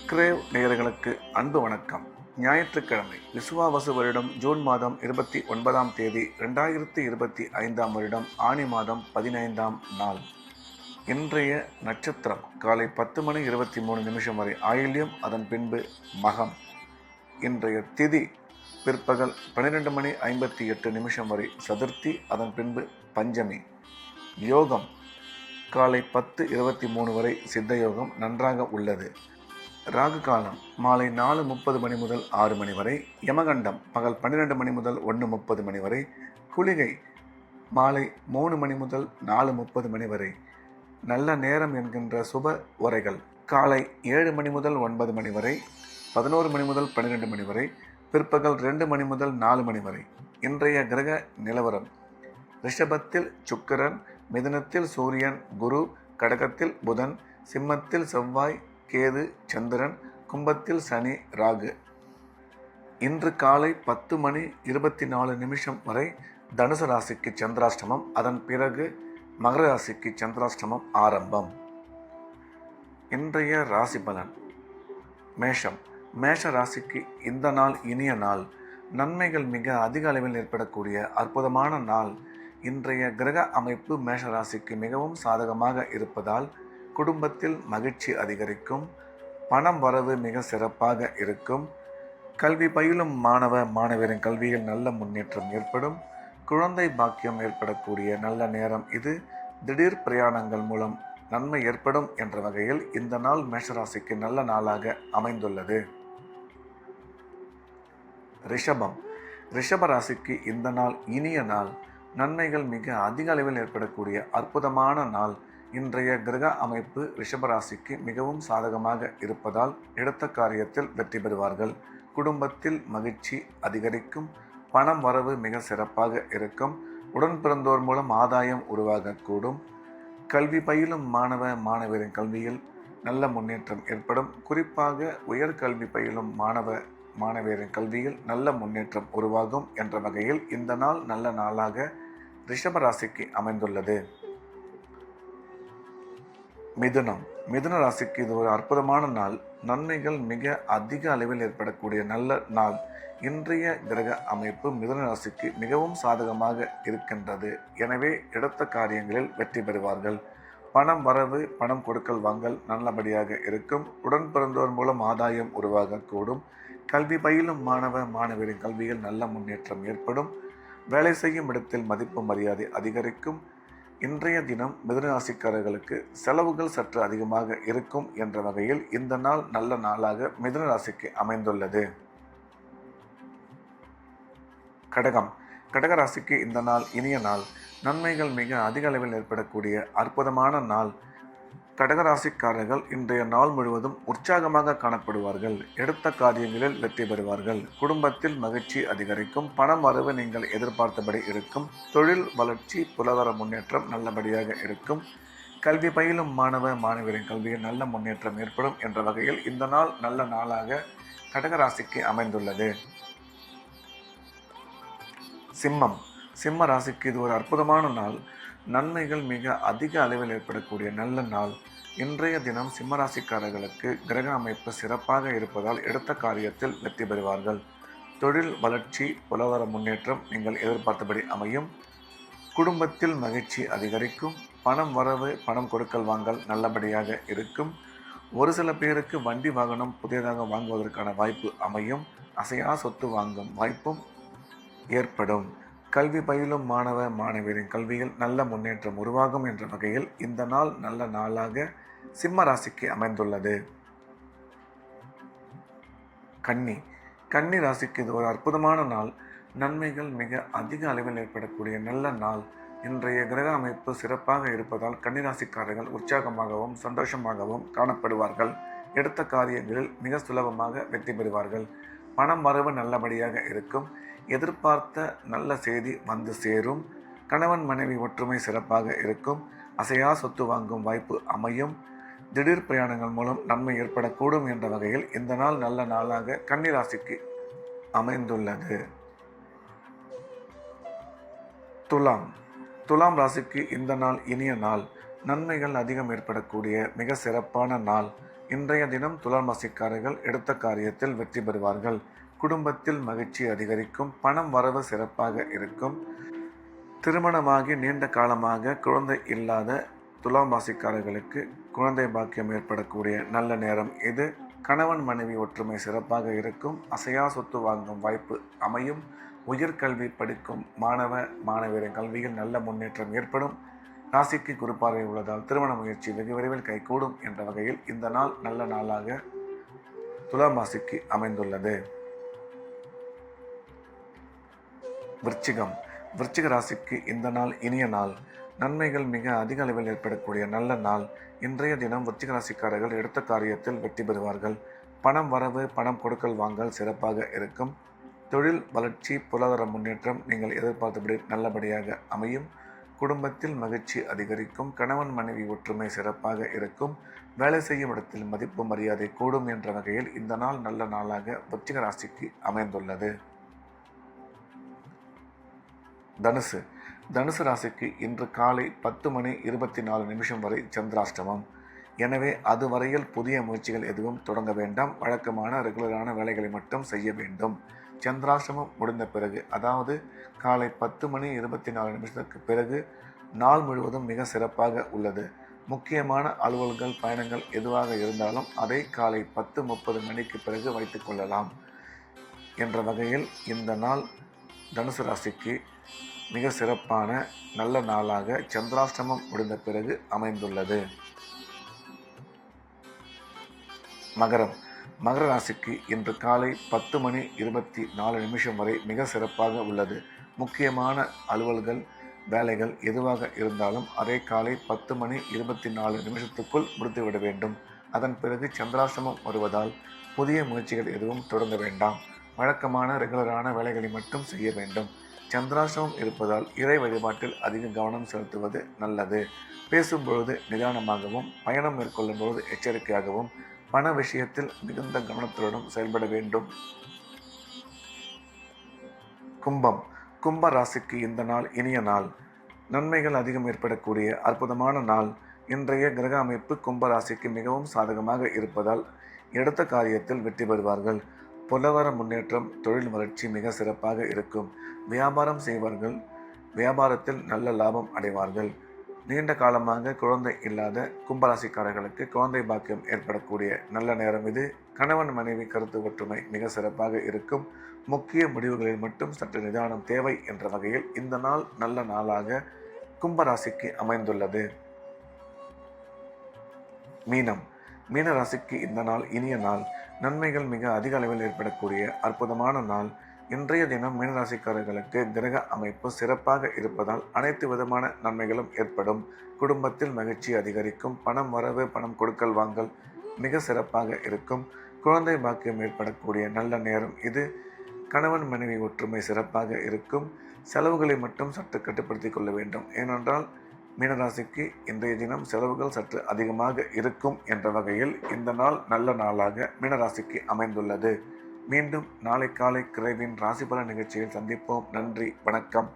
Grave நேயர்களுக்கு அன்பு வணக்கம். ஞாயிற்றுக்கிழமை விசுவாவசு வருடம் ஜூன் மாதம் 29ஆம் தேதி 2025ஆம் வருடம் ஆனி மாதம் 15ஆம் நாள். இன்றைய நட்சத்திரம் காலை 10:23 வரை ஆயில்யம், அதன் பின்பு மகம். இன்றைய திதி பிற்பகல் 12:58 வரை சதுர்த்தி, அதன் பின்பு பஞ்சமி. யோகம் காலை 10:23 வரை சித்த யோகம் நன்றாக உள்ளது. ராகு காலம் மாலை 4:30 முதல் 6 மணி வரை. யமகண்டம் பகல் 12 மணி முதல் 1:30 வரை. குளிகை மாலை 3 மணி முதல் 4:30 வரை. நல்ல நேரம் என்கின்ற சுப உரைகள் காலை 7 மணி முதல் 9 மணி வரை, 11 மணி முதல் 12 மணி வரை, பிற்பகல் 2 மணி முதல் 4 மணி வரை. இன்றைய கிரக நிலவரம்: ரிஷபத்தில் சுக்கிரன், மிதுனத்தில் சூரியன், குரு, கடகத்தில் புதன், சிம்மத்தில் செவ்வாய், கேது, சந்திரன், கும்பத்தில் சனி, ராகு. இன்று காலை 10:24 வரை தனுசு ராசிக்கு சந்திராஷ்டமம், அதன் பிறகு மகர ராசிக்கு சந்திராஷ்டமம் ஆரம்பம். இன்றைய ராசி பலன்: மேஷம். மேஷ ராசிக்கு இந்த நாள் இனிய நாள். நன்மைகள் மிக அதிக அளவில் ஏற்படக்கூடிய அற்புதமான நாள். இன்றைய கிரக அமைப்பு மேஷ ராசிக்கு மிகவும் சாதகமாக இருப்பதால் குடும்பத்தில் மகிழ்ச்சி அதிகரிக்கும். பணம் வரவு மிக சிறப்பாக இருக்கும். கல்வி பயிலும் மாணவ மாணவியரின் கல்வியில் நல்ல முன்னேற்றம் ஏற்படும். குழந்தை பாக்கியம் ஏற்படக்கூடிய நல்ல நேரம் இது. திடீர் பிரயாணங்கள் மூலம் நன்மை ஏற்படும் என்ற வகையில் இந்த நாள் மேஷராசிக்கு நல்ல நாளாக அமைந்துள்ளது. ரிஷபம். ரிஷப ராசிக்கு இந்த நாள் இனிய நாள். நன்மைகள் மிக அதிக அளவில் ஏற்படக்கூடிய அற்புதமான நாள். இன்றைய கிரக அமைப்பு ரிஷபராசிக்கு மிகவும் சாதகமாக இருப்பதால் எடுத்த காரியத்தில் வெற்றி பெறுவார்கள். குடும்பத்தில் மகிழ்ச்சி அதிகரிக்கும். பணம் வரவு மிக சிறப்பாக இருக்கும். உடன் பிறந்தோர் மூலம் ஆதாயம் உருவாகக்கூடும். கல்வி பயிலும் மாணவ மாணவியரின் கல்வியில் நல்ல முன்னேற்றம் ஏற்படும். குறிப்பாக உயர்கல்வி பயிலும் மாணவ மாணவியரின் கல்வியில் நல்ல முன்னேற்றம் உருவாகும் என்ற வகையில் இந்த நாள் நல்ல நாளாக ரிஷபராசிக்கு அமைந்துள்ளது. மிதுனம். மிதுன ராசிக்கு இது ஒரு அற்புதமான நாள். நன்மைகள் மிக அதிக அளவில் ஏற்படக்கூடிய நல்ல நாள். இன்றைய கிரக அமைப்பு மிதுன ராசிக்கு மிகவும் சாதகமாக இருக்கின்றது. எனவே எடுத்த காரியங்களில் வெற்றி பெறுவார்கள். பணம் வரவு, பணம் கொடுக்கல் வாங்கல் நல்லபடியாக இருக்கும். உடன் பிறந்தோர் மூலம் ஆதாயம் உருவாகக்கூடும். கல்வி பயிலும் மாணவ மாணவியரின் கல்வியில் நல்ல முன்னேற்றம் ஏற்படும். வேலை செய்யும் இடத்தில் மதிப்பு மரியாதை அதிகரிக்கும். இன்றைய தினம் மிதுன ராசிக்காரர்களுக்கு செலவுகள் சற்று அதிகமாக இருக்கும் என்ற வகையில் இந்த நாள் நல்ல நாளாக மிதுன ராசிக்கு அமைந்துள்ளது. கடகம். கடக ராசிக்கு இந்த நாள் இனிய நாள். நன்மைகள் மிக அதிக அளவில் ஏற்படக்கூடிய அற்புதமான நாள். கடகராசிக்காரர்கள் இன்றைய நாள் முழுவதும் உற்சாகமாக காணப்படுவார்கள். எடுத்த காரியங்களில் வெற்றி பெறுவார்கள். குடும்பத்தில் மகிழ்ச்சி அதிகரிக்கும். பணம் வரவு நீங்கள் எதிர்பார்த்தபடி இருக்கும். தொழில் வளர்ச்சி, பொருளாதார முன்னேற்றம் நல்லபடியாக இருக்கும். கல்வி பயிலும் மாணவ மாணவியரின் கல்வியில் நல்ல முன்னேற்றம் ஏற்படும் என்ற வகையில் இந்த நாள் நல்ல நாளாக கடகராசிக்கு அமைந்துள்ளது. சிம்மம். சிம்ம ராசிக்கு இது ஒரு அற்புதமான நாள். நன்மைகள் மிக அதிக அளவில் ஏற்படக்கூடிய நல்ல நாள். இன்றைய தினம் சிம்மராசிக்காரர்களுக்கு கிரக அமைப்பு சிறப்பாக இருப்பதால் எடுத்த காரியத்தில் வெற்றி பெறுவார்கள். தொழில் வளர்ச்சி, பொருளாதார முன்னேற்றம் நீங்கள் எதிர்பார்த்தபடி அமையும். குடும்பத்தில் மகிழ்ச்சி அதிகரிக்கும். பணம் வரவு, பணம் கொடுக்கல் வாங்கல் நல்லபடியாக இருக்கும். ஒரு சில பேருக்கு வண்டி வாகனம் புதியதாக வாங்குவதற்கான வாய்ப்பு அமையும். அசையா சொத்து வாங்கும் வாய்ப்பும் ஏற்படும். கல்வி பயிலும் மாணவ மாணவியரின் கல்வியில் நல்ல முன்னேற்றம் உருவாகும் என்ற வகையில் இந்த நாள் நல்ல நாளாக சிம்ம ராசிக்கு அமைந்துள்ளது. கன்னி. கன்னி ராசிக்கு இது ஒரு அற்புதமான நாள். நன்மைகள் மிக அதிக அளவில் ஏற்படக்கூடிய நல்ல நாள். இன்றைய கிரக அமைப்பு சிறப்பாக இருப்பதால் கன்னிராசிக்காரர்கள் உற்சாகமாகவும் சந்தோஷமாகவும் காணப்படுவார்கள். எடுத்த காரியங்களில் மிக சுலபமாக வெற்றி பெறுவார்கள். பணம் வரவு நல்லபடியாக இருக்கும். எதிர்பார்த்த நல்ல செய்தி வந்து சேரும். கணவன் மனைவி ஒற்றுமை சிறப்பாக இருக்கும். அசையா சொத்து வாங்கும் வாய்ப்பு அமையும். திடீர் பிரயாணங்கள் மூலம் நன்மை ஏற்படக்கூடும் என்ற வகையில் இந்த நாள் நல்ல நாளாக கன்னிராசிக்கு அமைந்துள்ளது. துலாம். துலாம் ராசிக்கு இந்த நாள் இனிய நாள். நன்மைகள் அதிகம் ஏற்படக்கூடிய மிக சிறப்பான நாள். இன்றைய தினம் துலாம் ராசிக்காரர்கள் எடுத்த காரியத்தில் வெற்றி பெறுவார்கள். குடும்பத்தில் மகிழ்ச்சி அதிகரிக்கும். பணம் வரவு சிறப்பாக இருக்கும். திருமணமாகி நீண்ட காலமாக குழந்தை இல்லாத துலாம் ராசிக்காரர்களுக்கு குழந்தை பாக்கியம் ஏற்படக்கூடிய நல்ல நேரம் இது. கணவன் மனைவி ஒற்றுமை சிறப்பாக இருக்கும். அசையா சொத்து வாங்கும் வாய்ப்பு அமையும். உயர்கல்வி படிக்கும் மாணவியரின் கல்வியில் நல்ல முன்னேற்றம் ஏற்படும். ராசிக்கு குரு பார்வை உள்ளதால் திருமண முயற்சி வெகு விரைவில் கைகூடும் என்ற வகையில் இந்த நாள் நல்ல நாளாக துலாம் ராசிக்கு அமைந்துள்ளது. விருச்சிக ராசிக்கு இந்த நாள் இனிய நாள். நன்மைகள் மிக அதிக அளவில் ஏற்படக்கூடிய நல்ல நாள். இன்றைய தினம் விருச்சிக ராசிக்காரர்கள் எடுத்த காரியத்தில் வெற்றி பெறுவார்கள். பணம் வரவு, பணம் கொடுக்கல் வாங்கல் சிறப்பாக இருக்கும். தொழில் வளர்ச்சி, பொருளாதார முன்னேற்றம் நீங்கள் எதிர்பார்த்தபடி நல்லபடியாக அமையும். குடும்பத்தில் மகிழ்ச்சி அதிகரிக்கும். கணவன் மனைவி ஒற்றுமை சிறப்பாக இருக்கும். வேலை செய்யும் இடத்தில் மதிப்பு மரியாதை கூடும் என்ற வகையில் இந்த நாள் நல்ல நாளாக விருச்சிக ராசிக்கு அமைந்துள்ளது. தனுசு ராசிக்கு இன்று காலை 10:24 வரை சந்திராஷ்டமம். எனவே அதுவரையில் புதிய முயற்சிகள் எதுவும் தொடங்க வேண்டாம். வழக்கமான ரெகுலரான வேலைகளை மட்டும் செய்ய வேண்டும். சந்திராஷ்டமம் முடிந்த பிறகு, அதாவது காலை 10:24 பிறகு நாள் முழுவதும் மிக சிறப்பாக உள்ளது. முக்கியமான அலுவல்கள், பயணங்கள் எதுவாக இருந்தாலும் அதை காலை 10:30 மணிக்கு பிறகு வைத்துக் கொள்ளலாம் என்ற வகையில் இந்த நாள் தனுசு ராசிக்கு மிக சிறப்பான நல்ல நாளாக சந்திராஷ்டமம் முடிந்த பிறகு அமைந்துள்ளது. மகர ராசிக்கு இன்று காலை 10:24 வரை மிக சிறப்பாக உள்ளது. முக்கியமான அலுவல்கள், வேலைகள் எதுவாக இருந்தாலும் அதை காலை 10:24 முடித்துவிட வேண்டும். அதன் பிறகு சந்திராஷ்டமம் வருவதால் புதிய முயற்சிகள் எதுவும் தொடங்க வேண்டாம். வழக்கமான ரெகுலரான வேலைகளை மட்டும் செய்ய வேண்டும். சந்திராஷ்டமம் இருப்பதால் இறை வழிபாட்டில் அதிக கவனம் செலுத்துவது நல்லது. பேசும்பொழுது நிதானமாகவும், பயணம் மேற்கொள்ளும் பொழுது எச்சரிக்கையாகவும், பண விஷயத்தில் மிகுந்த கவனத்துடன் செயல்பட வேண்டும். கும்ப ராசிக்கு இந்த நாள் இனிய நாள். நன்மைகள் அதிகம் ஏற்படக்கூடிய அற்புதமான நாள். இன்றைய கிரக அமைப்பு கும்ப ராசிக்கு மிகவும் சாதகமாக இருப்பதால் எடுத்த காரியத்தில் வெற்றி பெறுவார்கள். பொருளாதார முன்னேற்றம், தொழில் வளர்ச்சி மிக சிறப்பாக இருக்கும். வியாபாரம் செய்வார்கள். வியாபாரத்தில் நல்ல லாபம் அடைவார்கள். நீண்ட காலமாக குழந்தை இல்லாத கும்பராசிக்காரர்களுக்கு குழந்தை பாக்கியம் ஏற்படக்கூடிய நல்ல நேரம் இது. கணவன் மனைவி கருத்து ஒற்றுமை மிக சிறப்பாக இருக்கும். முக்கிய முடிவுகளில் மட்டும் சற்று நிதானம் தேவை என்ற வகையில் இந்த நாள் நல்ல நாளாக கும்பராசிக்கு அமைந்துள்ளது. மீன ராசிக்கு இந்த நாள் இனிய நாள். நன்மைகள் மிக அதிக அளவில் ஏற்படக்கூடிய அற்புதமான நாள். இன்றைய தினம் மீனராசிக்காரர்களுக்கு கிரக அமைப்பு சிறப்பாக இருப்பதால் அனைத்து விதமான நன்மைகளும் ஏற்படும். குடும்பத்தில் மகிழ்ச்சி அதிகரிக்கும். பணம் வரவு, பணம் கொடுக்கல் வாங்கல் மிக சிறப்பாக இருக்கும். குழந்தை பாக்கியம் ஏற்படக்கூடிய நல்ல நேரம் இது. கணவன் மனைவி ஒற்றுமை சிறப்பாக இருக்கும். செலவுகளை மட்டும் சற்று கட்டுப்படுத்திக் கொள்ள வேண்டும். ஏனென்றால் மீனராசிக்கு இன்றைய தினம் செலவுகள் சற்று அதிகமாக இருக்கும் என்ற வகையில் இந்த நாள் நல்ல நாளாக மீனராசிக்கு அமைந்துள்ளது. மீண்டும் நாளை காலை கிரேவின் ராசிபல நிகழ்ச்சியில் சந்திப்போம். நன்றி, வணக்கம்.